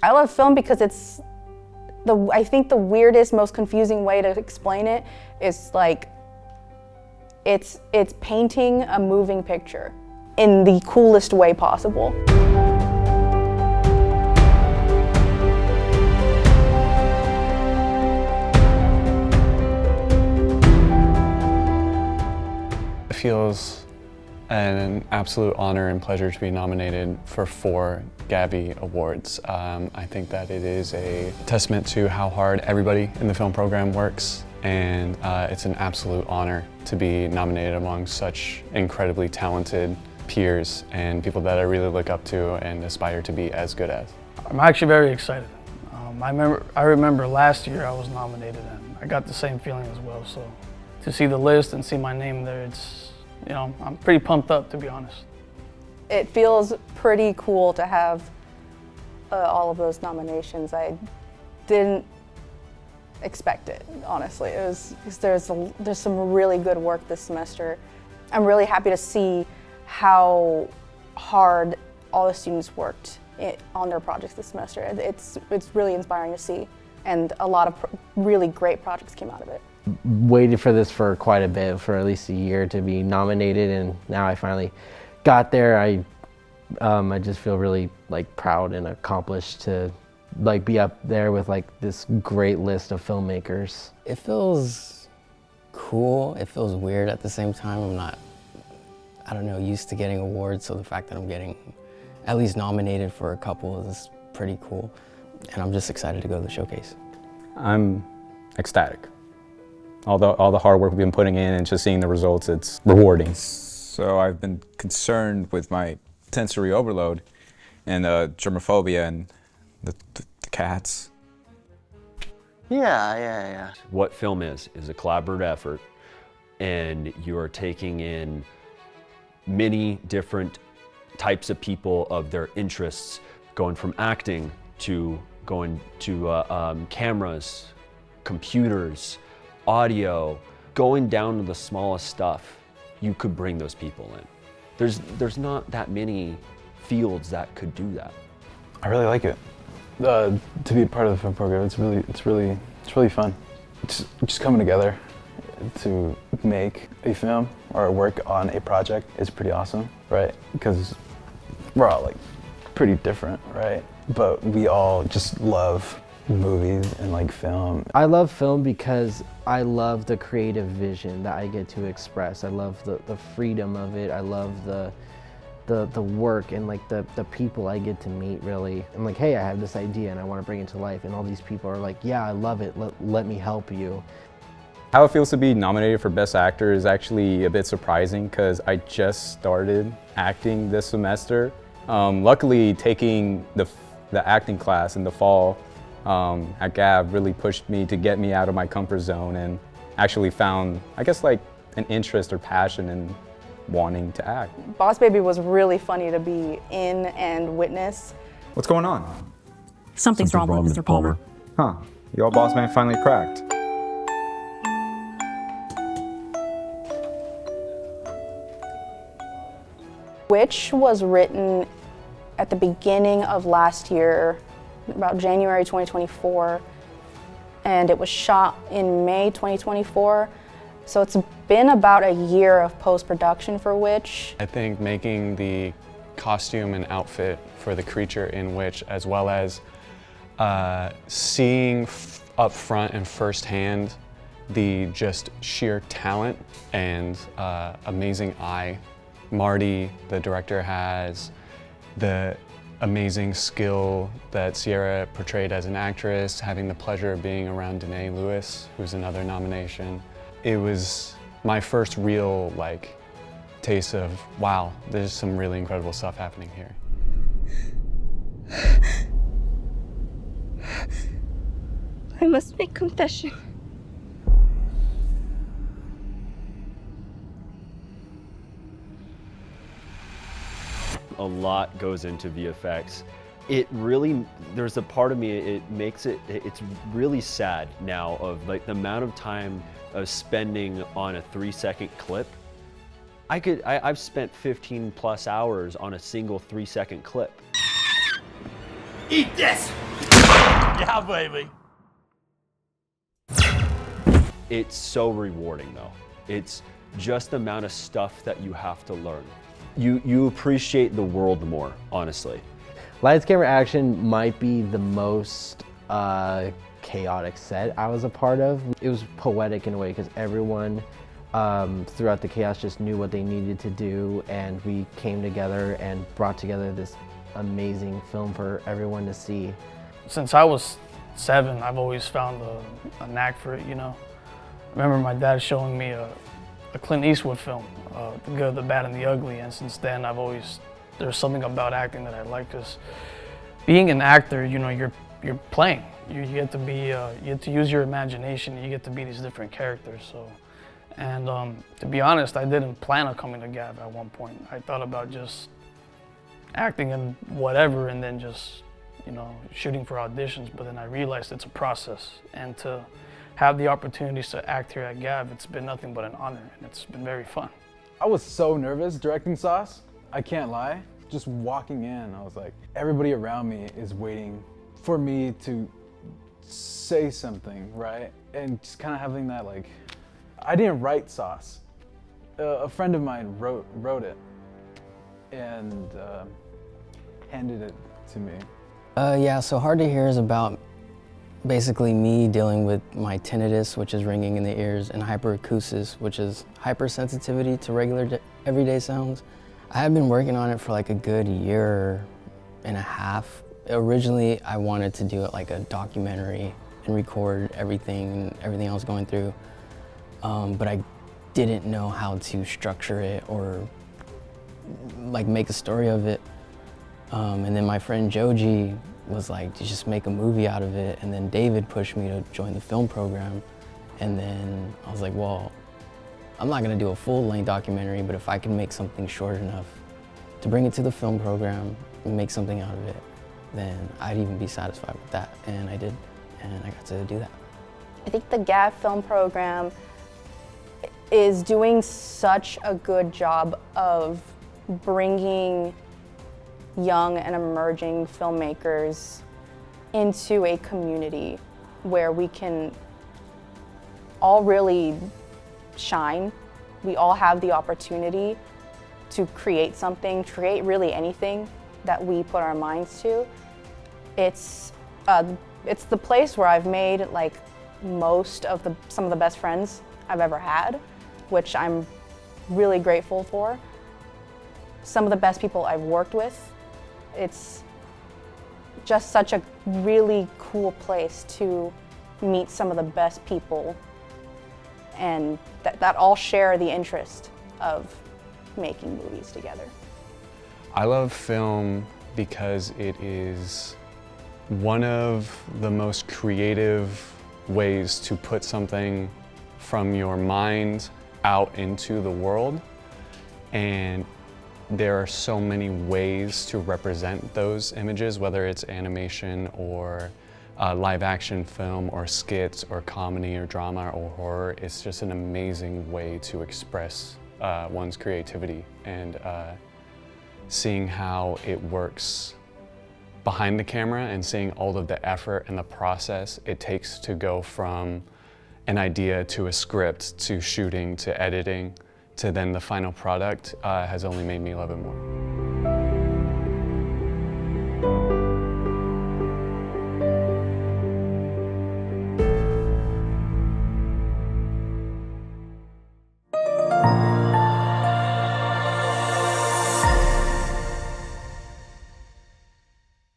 I love film because I think the weirdest, most confusing way to explain it is like, it's painting a moving picture in the coolest way possible. It feels an absolute honor and pleasure to be nominated for 4 Gavi Awards. I think that it is a testament to how hard everybody in the film program works, and it's an absolute honor to be nominated among such incredibly talented peers and people that I really look up to and aspire to be as good as. I'm actually very excited. I remember last year I was nominated and I got the same feeling as well, so to see the list and see my name there, I'm pretty pumped up, to be honest. It feels pretty cool to have all of those nominations. I didn't expect it, honestly. There's some really good work this semester. I'm really happy to see how hard all the students worked on their projects this semester. It's really inspiring to see, and a lot of really great projects came out of it. Waited for this for quite a bit, for at least a year to be nominated, and now I finally got there. I just feel really proud and accomplished to be up there with this great list of filmmakers. It feels cool. It feels weird at the same time. I'm not, I don't know, used to getting awards, so the fact that I'm getting at least nominated for a couple is pretty cool, and I'm just excited to go to the showcase. I'm ecstatic. All the hard work we've been putting in and just seeing the results, it's rewarding. So I've been concerned with my sensory overload and germophobia and the cats. Yeah. What film is a collaborative effort, and you are taking in many different types of people of their interests, going from acting to cameras, computers, audio, going down to the smallest stuff. You could bring those people in. There's not that many fields that could do that. I really like it. To be a part of the film program, it's really fun. It's just coming together to make a film or work on a project is pretty awesome, right? Because we're all pretty different, right? But we all just love movies and film. I love film because I love the creative vision that I get to express. I love the freedom of it. I love the work and the people I get to meet, really. I'm hey, I have this idea and I want to bring it to life, and all these people are yeah, I love it, let me help you. How it feels to be nominated for Best Actor is actually a bit surprising because I just started acting this semester. Luckily, taking the acting class in the fall at Gav really pushed me to get me out of my comfort zone and actually found, I guess, an interest or passion in wanting to act. Boss Baby was really funny to be in and witness. What's going on? Something's wrong with Mr. Palmer. Huh, your boss man finally cracked. Which was written at the beginning of last year, about January 2024, and it was shot in May 2024. So it's been about a year of post-production for Witch. I think making the costume and outfit for the creature in Witch, as well as seeing up front and firsthand the just sheer talent and amazing eye Marty, the director, has, the amazing skill that Sierra portrayed as an actress, having the pleasure of being around Danae Lewis, who's another nomination. It was my first real taste of, wow, there's some really incredible stuff happening here. I must make confession. A lot goes into VFX. It really, there's a part of me, it's really sad now of the amount of time of spending on a 3-second clip. I've spent 15 plus hours on a single 3-second clip. Eat this! Yeah, baby. It's so rewarding though. It's just the amount of stuff that you have to learn. You appreciate the world more, honestly. Lights, camera, action might be the most chaotic set I was a part of. It was poetic in a way because everyone throughout the chaos just knew what they needed to do, and we came together and brought together this amazing film for everyone to see. Since I was 7, I've always found a knack for it, you know. I remember my dad showing me a Clint Eastwood film, The Good, the Bad, and the Ugly, and since then there's something about acting that I like, because being an actor, you know, you're playing. You get to be, you get to use your imagination, you get to be these different characters, so. And to be honest, I didn't plan on coming to Gav at one point. I thought about just acting in whatever and then just, you know, shooting for auditions, but then I realized it's a process, and to have the opportunities to act here at Gav, it's been nothing but an honor, and it's been very fun. I was so nervous directing Sauce. I can't lie. Just walking in, I was like, everybody around me is waiting for me to say something, right? And just kind of having that, like, I didn't write Sauce. A friend of mine wrote it and handed it to me. Yeah, so Hard to Hear is about basically me dealing with my tinnitus, which is ringing in the ears, and hyperacusis, which is hypersensitivity to regular everyday sounds. I have been working on it for like a good 1.5 years. Originally, I wanted to do it like a documentary and record everything I was going through, but I didn't know how to structure it or like make a story of it. And then my friend Joji was like, just make a movie out of it. And then David pushed me to join the film program. And then I was like, well, I'm not gonna do a full-length documentary, but if I can make something short enough to bring it to the film program and make something out of it, then I'd even be satisfied with that. And I did, and I got to do that. I think the Gav film program is doing such a good job of bringing young and emerging filmmakers into a community where we can all really shine. We all have the opportunity to create something, create really anything that we put our minds to. It's the place where I've made like some of the best friends I've ever had, which I'm really grateful for. Some of the best people I've worked with. It's just such a really cool place to meet some of the best people, and that all share the interest of making movies together. I love film because it is one of the most creative ways to put something from your mind out into the world, and there are so many ways to represent those images, whether it's animation or live action film or skits or comedy or drama or horror. It's just an amazing way to express one's creativity, and seeing how it works behind the camera and seeing all of the effort and the process it takes to go from an idea to a script to shooting to editing to then the final product has only made me love it more.